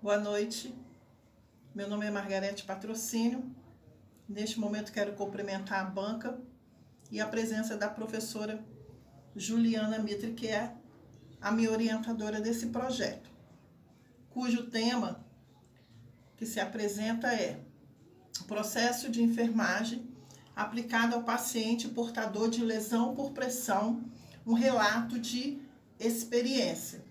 Boa noite, meu nome é Margarete Patrocínio. Neste momento quero cumprimentar a banca e a presença da professora Juliana Mitre, que é a minha orientadora desse projeto, cujo tema que se apresenta é o processo de enfermagem aplicado ao paciente portador de lesão por pressão, um relato de experiência.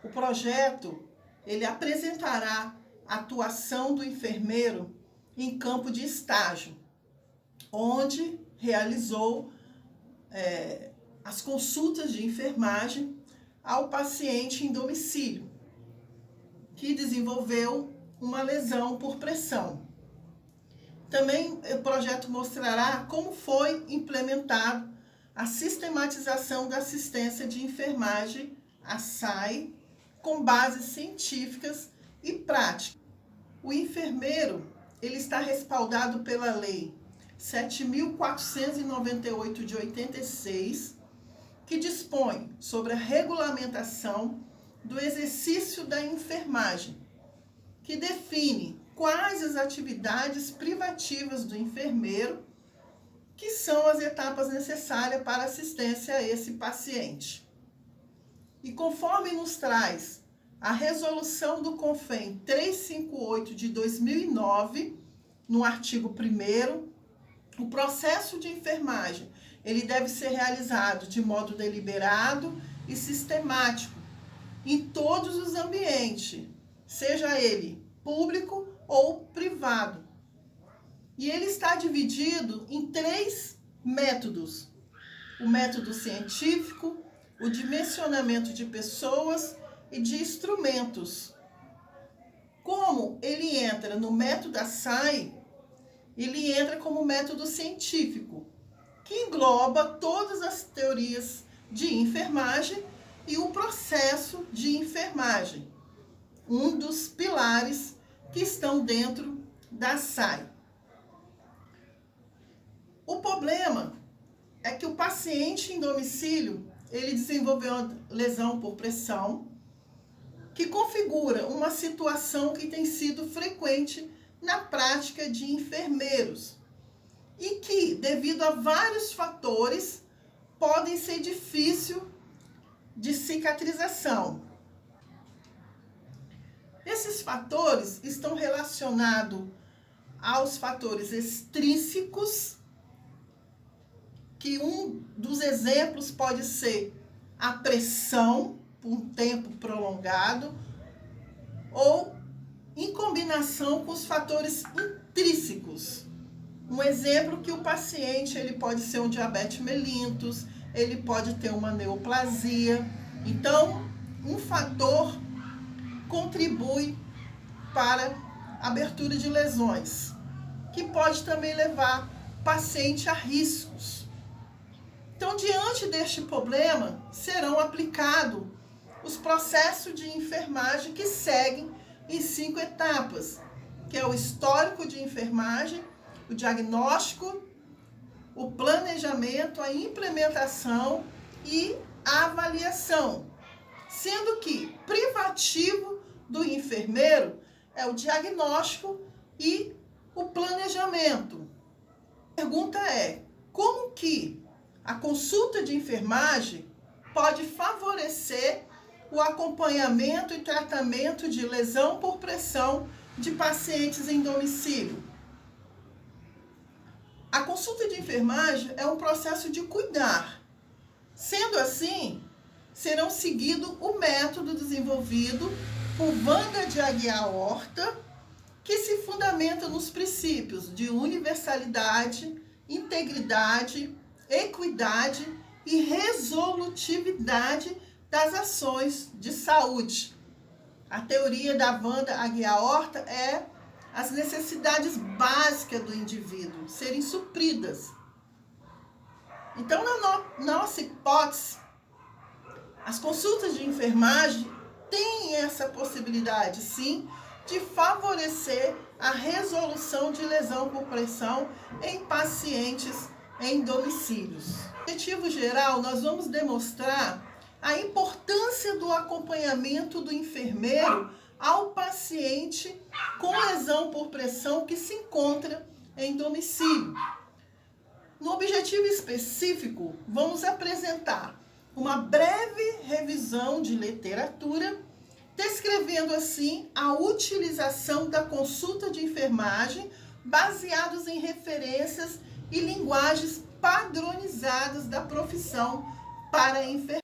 O projeto ele apresentará a atuação do enfermeiro em campo de estágio, onde realizou as consultas de enfermagem ao paciente em domicílio, que desenvolveu uma lesão por pressão. Também o projeto mostrará como foi implementado a sistematização da assistência de enfermagem, a SAE, com bases científicas e práticas. O enfermeiro ele está respaldado pela Lei 7.498 de 86, que dispõe sobre a regulamentação do exercício da enfermagem, que define quais as atividades privativas do enfermeiro, que são as etapas necessárias para assistência a esse paciente. E conforme nos traz a resolução do CONFEM 358 de 2009, no artigo 1º, o processo de enfermagem ele deve ser realizado de modo deliberado e sistemático em todos os ambientes, seja ele público ou privado. E ele está dividido em 3 métodos: o método científico, o dimensionamento de pessoas e de instrumentos. Como ele entra no método da SAE, ele entra como método científico, que engloba todas as teorias de enfermagem e o processo de enfermagem, um dos pilares que estão dentro da SAE. O problema é que o paciente em domicílio ele desenvolveu uma lesão por pressão, que configura uma situação que tem sido frequente na prática de enfermeiros e que, devido a vários fatores, podem ser difícil de cicatrização. Esses fatores estão relacionados aos fatores extrínsecos, que um dos exemplos pode ser a pressão por um tempo prolongado, ou em combinação com os fatores intrínsecos. Um exemplo que o paciente ele pode ser um diabetes mellitus, ele pode ter uma neoplasia. Então, um fator contribui para a abertura de lesões, que pode também levar o paciente a riscos. Então, diante deste problema, serão aplicados os processos de enfermagem que seguem em 5 etapas, que é o histórico de enfermagem, o diagnóstico, o planejamento, a implementação e a avaliação, sendo que privativo do enfermeiro é o diagnóstico e o planejamento. A pergunta é: como que a consulta de enfermagem pode favorecer o acompanhamento e tratamento de lesão por pressão de pacientes em domicílio? A consulta de enfermagem é um processo de cuidar. Sendo assim, serão seguido o método desenvolvido por Wanda de Aguiar Horta, que se fundamenta nos princípios de universalidade, integridade, equidade e resolutividade das ações de saúde. A teoria da Wanda Aguiar Horta é as necessidades básicas do indivíduo serem supridas. Então, na nossa hipótese, as consultas de enfermagem têm essa possibilidade, sim, de favorecer a resolução de lesão por pressão em pacientes em domicílios. No objetivo geral, nós vamos demonstrar a importância do acompanhamento do enfermeiro ao paciente com lesão por pressão que se encontra em domicílio. No objetivo específico, vamos apresentar uma breve revisão de literatura, descrevendo assim a utilização da consulta de enfermagem baseados em referências e linguagens padronizadas da profissão para a enfermagem.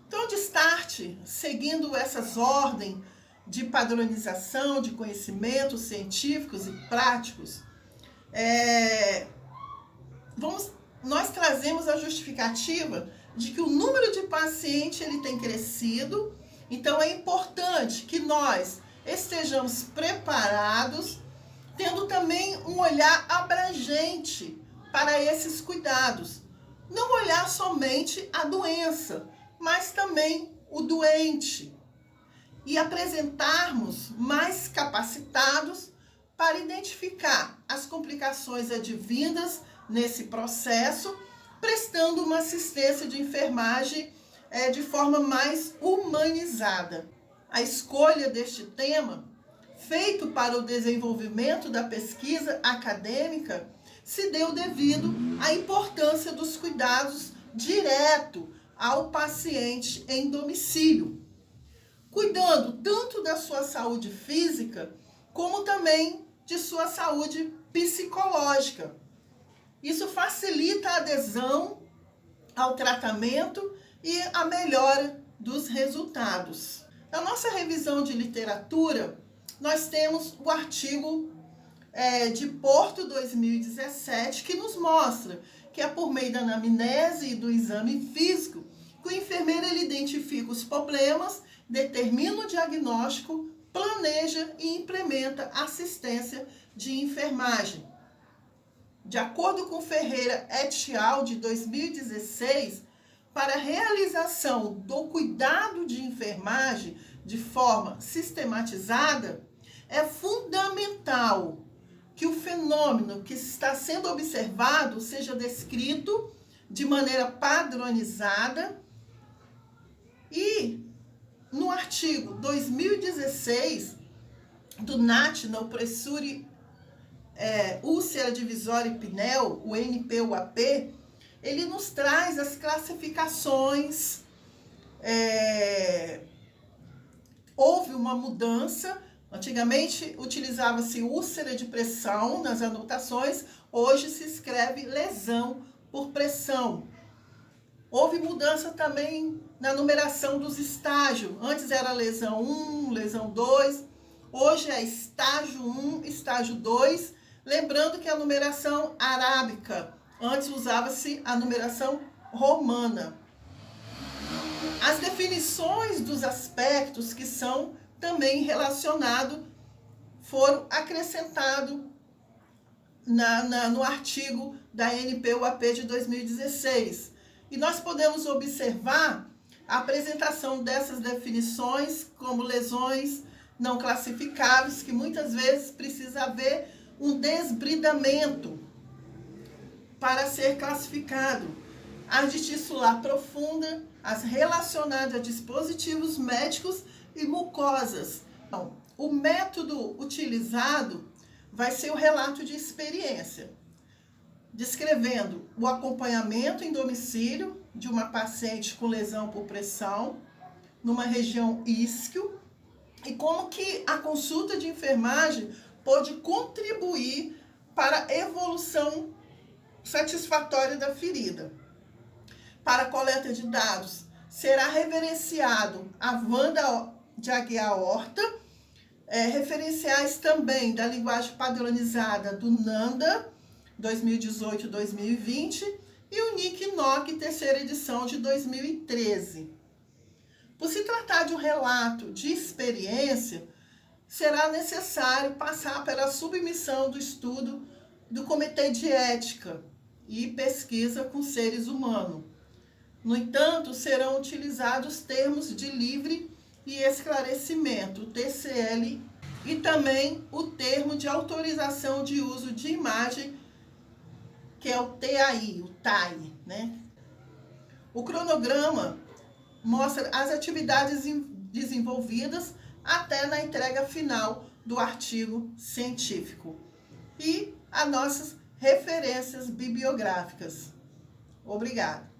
Então, de start, seguindo essas ordens de padronização de conhecimentos científicos e práticos, nós trazemos a justificativa de que o número de pacientes ele tem crescido, então é importante que nós estejamos preparados, tendo também um olhar abrangente para esses cuidados. Não olhar somente a doença, mas também o doente. E apresentarmos mais capacitados para identificar as complicações advindas nesse processo, prestando uma assistência de enfermagem de forma mais humanizada. A escolha deste tema, feito para o desenvolvimento da pesquisa acadêmica, se deu devido à importância dos cuidados direto ao paciente em domicílio, cuidando tanto da sua saúde física, como também de sua saúde psicológica. Isso facilita a adesão ao tratamento e a melhora dos resultados. Na nossa revisão de literatura, nós temos o artigo de Porto 2017, que nos mostra que é por meio da anamnese e do exame físico que o enfermeiro ele identifica os problemas, determina o diagnóstico, planeja e implementa assistência de enfermagem. De acordo com Ferreira et al. De 2016, para a realização do cuidado de enfermagem de forma sistematizada, é fundamental que o fenômeno que está sendo observado seja descrito de maneira padronizada e no artigo 2016 do National Pressure Úlcera Divisória e Pinel, o NPUAP, ele nos traz as classificações. Houve uma mudança. Antigamente utilizava-se úlcera de pressão nas anotações, hoje se escreve lesão por pressão. Houve mudança também na numeração dos estágios. Antes era lesão 1, lesão 2, hoje é estágio 1, estágio 2. Lembrando que a numeração arábica, antes usava-se a numeração romana. As definições dos aspectos que são também relacionados foram acrescentados no artigo da NPUAP de 2016. E nós podemos observar a apresentação dessas definições como lesões não classificáveis, que muitas vezes precisa haver um desbridamento para ser classificado. As de tissular profunda, as relacionadas a dispositivos médicos e mucosas. Então, o método utilizado vai ser o relato de experiência, descrevendo o acompanhamento em domicílio de uma paciente com lesão por pressão numa região isquio e como que a consulta de enfermagem pode contribuir para a evolução satisfatória da ferida. Para a coleta de dados, será referenciado a Wanda de Aguiar-Horta, referenciais também da linguagem padronizada do NANDA, 2018-2020, e o NIC-NOC, terceira edição de 2013. Por se tratar de um relato de experiência, será necessário passar pela submissão do estudo do Comitê de Ética e Pesquisa com Seres Humanos. No entanto, serão utilizados termos de livre e esclarecimento, o TCL, e também o termo de autorização de uso de imagem, que é o TAI, o TAI, né? O cronograma mostra as atividades desenvolvidas até na entrega final do artigo científico. E as nossas referências bibliográficas. Obrigada.